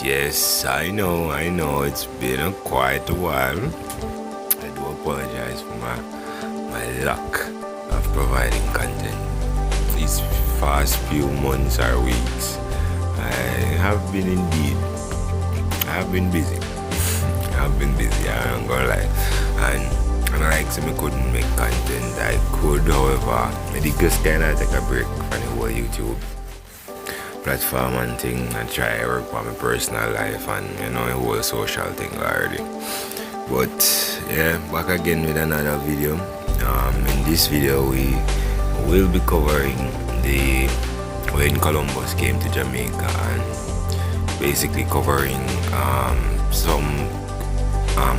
Yes, I know, it's been quite a while. I do apologize for my lack of providing content these past few months or weeks. I have been indeed. I have been busy. I'm gonna lie. And I like to me couldn't make content. I could, however, I did just kinda take a break from the whole YouTube platform and thing and try work on my personal life and the whole social thing already. But yeah, back again with another video. In this video we will be covering the when Columbus came to Jamaica and basically covering some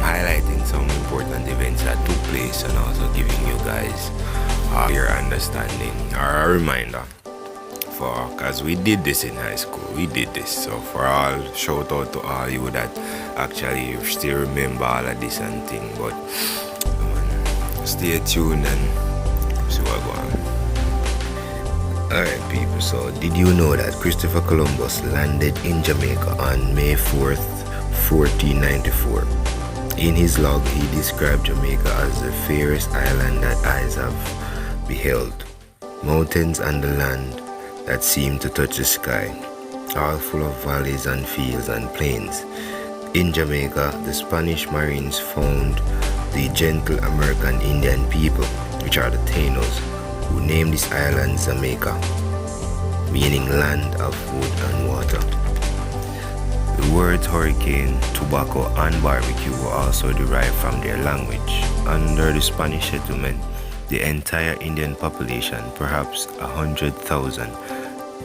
highlighting some important events that took place and also giving you guys your understanding or a reminder. Because we did this in high school, so for all, shout out to all you that actually still remember all of this and thing. But stay tuned and see what go on. Alright people, so did you know that Christopher Columbus landed in Jamaica on May 4th, 1494? In his log he described Jamaica as the fairest island that eyes have beheld. Mountains and the land that seemed to touch the sky, all full of valleys and fields and plains. In Jamaica, the Spanish Marines found the gentle American Indian people, which are the Tainos, who named this island Jamaica, meaning land of wood and water. The words hurricane, tobacco and barbecue were also derived from their language. Under the Spanish settlement, the entire Indian population, perhaps 100,000,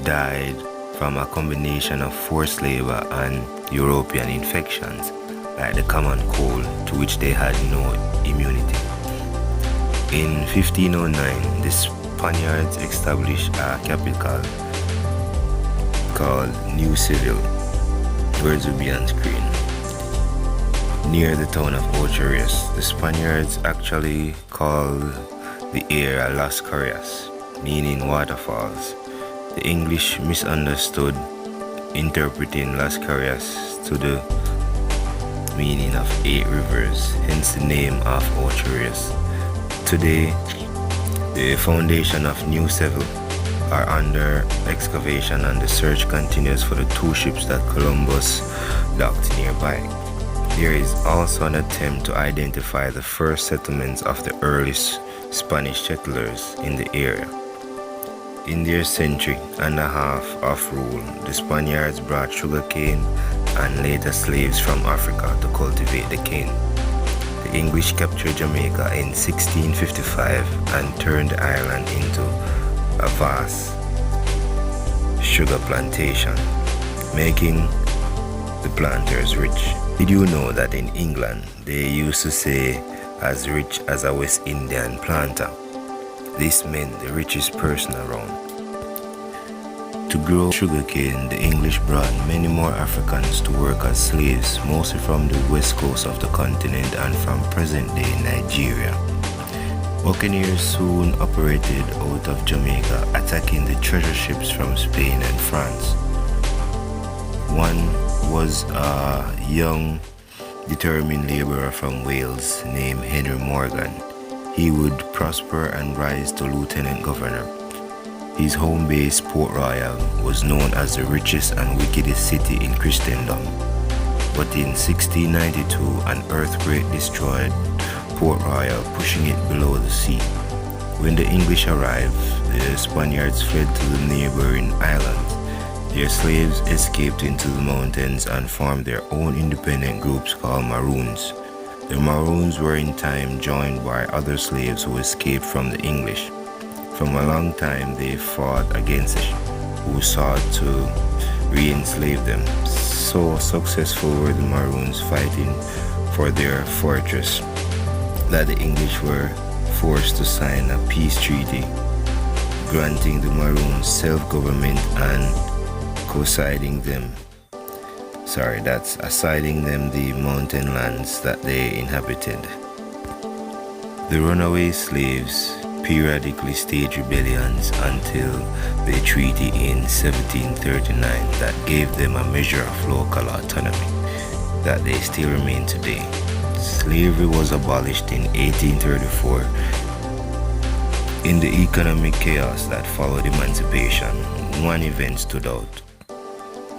died from a combination of forced labor and European infections, like the common cold, to which they had no immunity. In 1509, the Spaniards established a capital called New Seville, words will be on screen, near the town of Ocherias. The Spaniards actually called the area Las Carias, meaning waterfalls. The English misunderstood, interpreting Las Carias to the meaning of 8 rivers, hence the name of Ocherias. Today, the foundation of New Seville are under excavation and the search continues for the 2 ships that Columbus docked nearby. There is also an attempt to identify the first settlements of the earliest Spanish settlers in the area. In their century and a half of rule, the Spaniards brought sugarcane and later slaves from Africa to cultivate the cane. The English captured Jamaica in 1655 and turned the island into a vast sugar plantation, making the planters rich. Did you know that in England they used to say as rich as a West Indian planter? This meant the richest person around. To grow sugarcane, the English brought many more Africans to work as slaves, mostly from the west coast of the continent and from present-day Nigeria. Buccaneers soon operated out of Jamaica, attacking the treasure ships from Spain and France. One was a young, determined laborer from Wales named Henry Morgan. He would prosper and rise to lieutenant governor. His home base, Port Royal, was known as the richest and wickedest city in Christendom. But in 1692, an earthquake destroyed Port Royal, pushing it below the sea. When the English arrived, the Spaniards fled to the neighboring islands. Their slaves escaped into the mountains and formed their own independent groups called Maroons. The Maroons were in time joined by other slaves who escaped from the English. From a long time they fought against it, who sought to re-enslave them. So successful were the Maroons fighting for their fortress that the English were forced to sign a peace treaty granting the Maroons self-government and assigning them the mountain lands that they inhabited. The runaway slaves periodically staged rebellions until the treaty in 1739 that gave them a measure of local autonomy that they still remain today. Slavery was abolished in 1834. In the economic chaos that followed emancipation, one event stood out.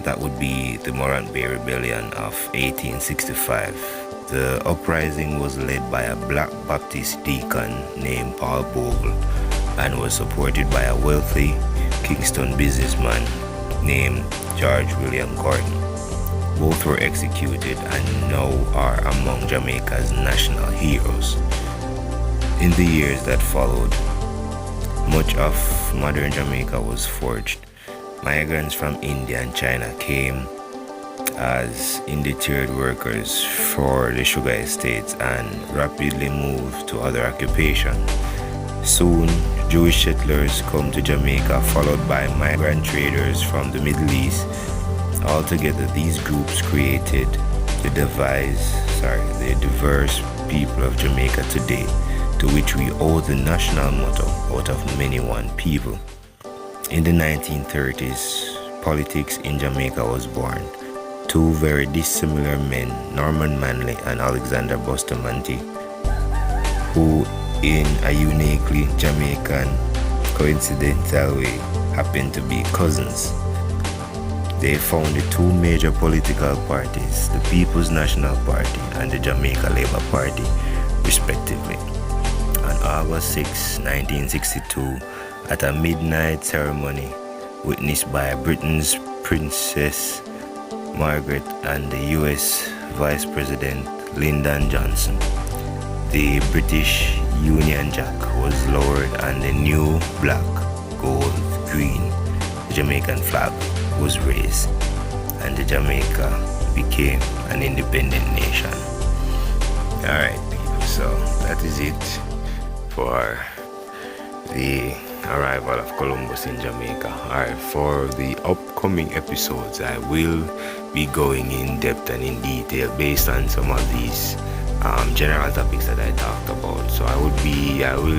That would be the Maroon Rebellion of 1865. The uprising was led by a black Baptist deacon named Paul Bogle and was supported by a wealthy Kingston businessman named George William Gordon. Both were executed and now are among Jamaica's national heroes. In the years that followed, much of modern Jamaica was forged. Migrants from India and China came as indentured workers for the sugar estates and rapidly moved to other occupations. Soon, Jewish settlers come to Jamaica, followed by migrant traders from the Middle East. Altogether, these groups created the diverse people of Jamaica today, to which we owe the national motto, out of many one people. In the 1930s, politics in Jamaica was born. Two very dissimilar men, Norman Manley and Alexander Bustamante, who in a uniquely Jamaican coincidental way happened to be cousins. They founded two major political parties, the People's National Party and the Jamaica Labour Party, respectively. On August 6, 1962, at a midnight ceremony witnessed by Britain's Princess Margaret and the US Vice President Lyndon Johnson, the British Union Jack was lowered and the new black, gold, green Jamaican flag was raised, and the Jamaica became an independent nation. Alright people, so that is it for the arrival of Columbus in Jamaica. Alright, for the upcoming episodes I will be going in depth and in detail based on some of these general topics that I talked about. So I will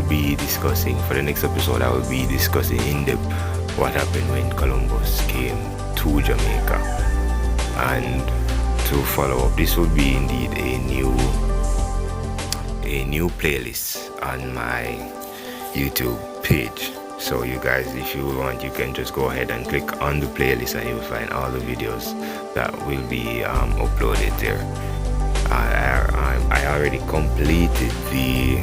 be discussing, for the next episode I will be discussing in depth what happened when Columbus came to Jamaica. And to follow up, this will be indeed a new playlist on my YouTube page. So you guys, if you want, you can just go ahead and click on the playlist and you'll find all the videos that will be uploaded there. I already completed the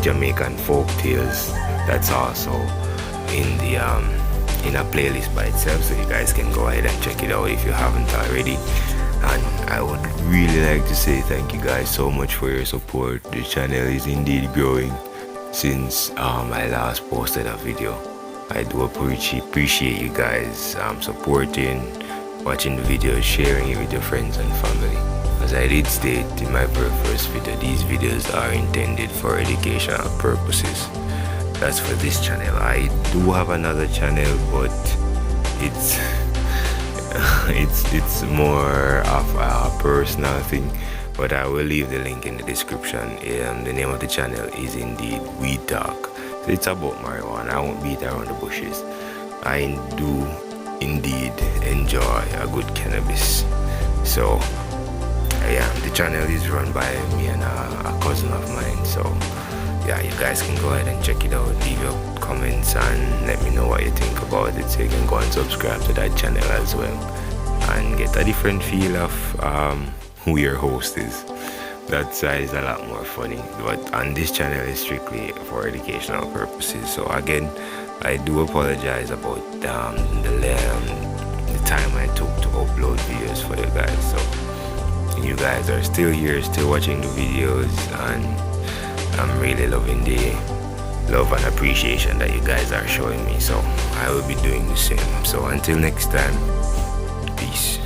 Jamaican folk tales. That's also in the in a playlist by itself, so you guys can go ahead and check it out if you haven't already. And I would really like to say thank you guys so much for your support. The channel is indeed growing since I last posted a video. I do appreciate you guys supporting, watching the videos, sharing it with your friends and family. As I did state in my very first video, these videos are intended for educational purposes. That's for this channel. I do have another channel, but it's more of a personal thing, but I will leave the link in the description. The name of the channel is indeed Weed Talk. So it's about marijuana. I won't beat around the bushes. I do indeed enjoy a good cannabis. So yeah, the channel is run by me and a cousin of mine. So yeah, you guys can go ahead and check it out, leave your comments and let me know what you think about it, so you can go and subscribe to that channel as well and get a different feel of who your host is. That is a lot more funny, but on this channel is strictly for educational purposes. So again, I do apologize about the time I took to upload videos for you guys. So you guys are still here, still watching the videos, and I'm really loving the love and appreciation that you guys are showing me. So I will be doing the same. So until next time, peace.